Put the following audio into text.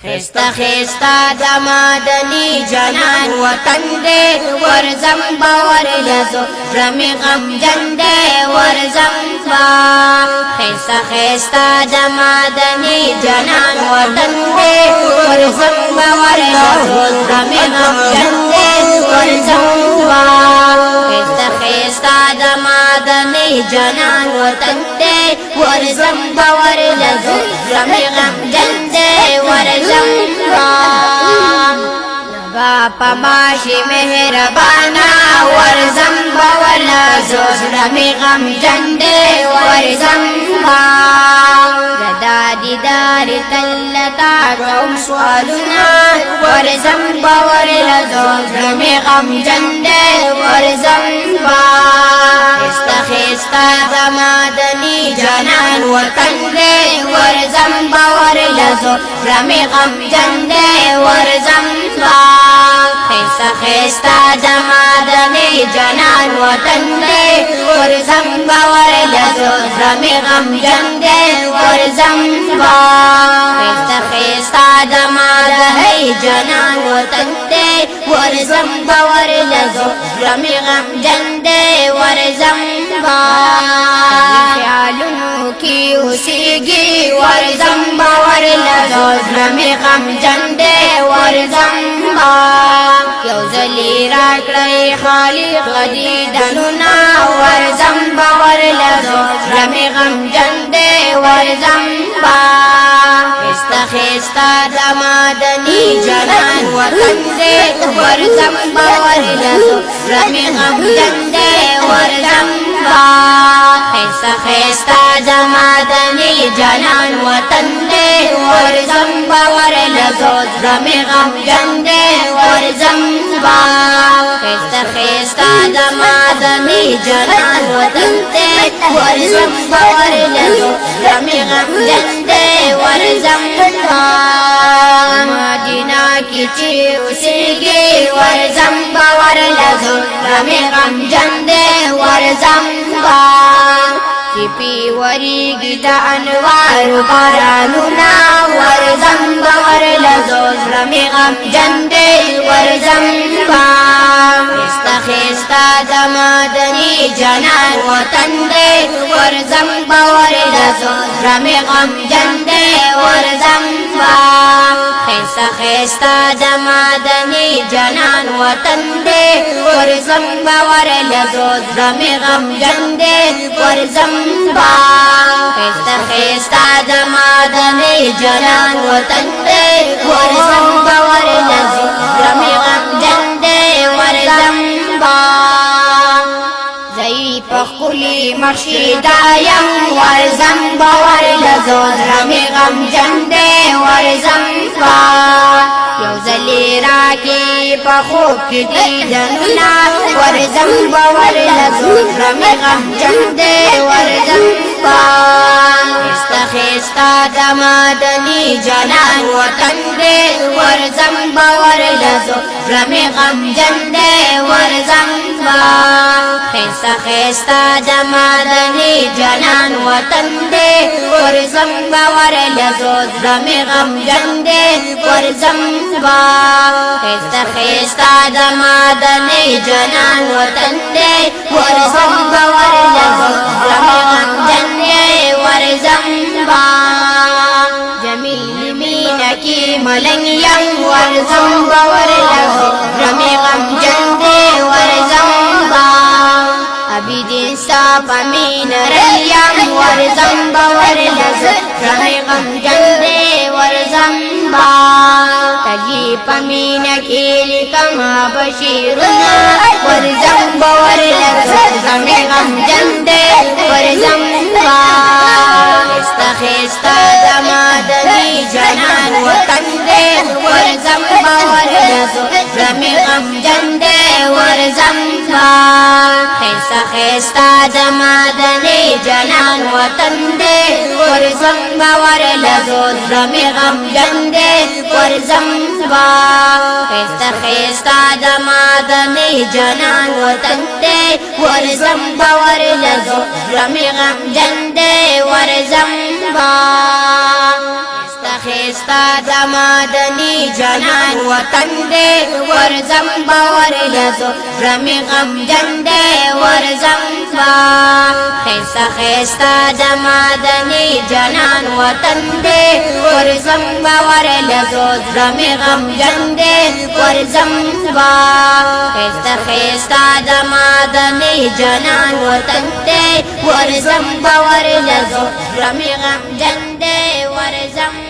خستا خستا دمادنی جنان وطن دے ورزم باور لزو رمی غم جندے ورزم با خستا خستا دمادنی جنان وطن دے ورزم باور لزو رمی غم جندے ورزم با خستا خستا دمادنی جنان وطن دے ورزم باور لزو رمی غم جندے ورزم باپا ماشی مہربانا ورزم باولا زوز رمی غم جندے ورزم با دادی داری تلتا روم سوالنا ورزم باولا زوز رمی غم جندے ورزم با خستا خستا دمادنی جنان وطن دے ورزم باولا زوز رمی غم جندے ورزم با خستا خستا دمادنی جنان وطن دے ورزم باولا زوز رمی غم جندے ورزم با خستا خستا دمادنی جنان وطن دے ورزم باولا زوز رمی غم جندے ورزم با خیالونو کی اوسیگی ورزم باولا زوز رمی غم جندے ورزم با یوزلی راکڑی خالق دیدنونا ورزم باولا زوز رمی غم جندے ورزم با خستا خستا دمادنی جنان وطن دے ورزم باولا زوز رمی غم جندے ورزم با خستا خستا دمادنی جنان وطن دے ورزم باولا زوز رمی غم جندے ورزم با خستا خستا دمادنی جنان وطن دے ورزم باولا زوز رمی غم جندے ورزم با مدینہ کی چی اسیگی ورزم باولا زوز رمی غم جندے ورزم با پی وریگی دا انوار بارانونا ورزم باولا زوز رمی غم جندے ورزم با خستا خستا دمادنی جنان وطن دے ورزم باولا زوز رمی غم جندے ورزم با خستا خستا دمادنی جنان وطن دے ورزم باولا زوز رمی غم جندے ورزم با خستا خستا دمادنی جنان وطن دے ورزم باولا زوز رمی غم جندے ورزم با زئی پخلی مخشیدایم ورزم باولا زوز رمی غم جندے ورزم با یوزلی راکی پخوب کی دیدنونا ورزم باولا زوز رمی غم جندے ورزم با خستا خستا دمادنی جنان وطن دے ورزم باولا زوز رمی غم جندے ورزم با خستا خستا دمادنی جنان وطن دے ورزم باولا زوز رمی غم جندے ورزم با خستا خستا دمادنی جنان وطن دے ورزم باولا زوز رمی غم جندے ورزم با جمیل مینا کی ملنگیم ورزم باولا زوز رمی غم جندے ورزم با ابی دین صاحب امین ریم ورزم باولا زوز رمی غم جندے ورزم با تجی پمین کیلی کما بشیرنا ورزم باولا زوز رمی غم جندے ورزم با خستا خستا دمادنی جنان وطن دے ورزم باولا زوز رمی غم جندے ورزم با خستا خستا دمادنی جنان وطن دے ورزم باولا زوز رمی غم جندے ورزم با خستا خستا دمادنی جنان وطن دے ورزم باولا زوز رمی غم جندے ورزم با خیستا خیستا د مدني جنان وطن دې ورځم باور لزو رمي غم جندې ورځم با خیستا خیستا د مدني جنان وطن دې ورځم باور لزو رمي غم جندې ورځم با خیستا خیستا د مدني جنان وطن دې ورځم باور لزو رمي غم جندې ورځم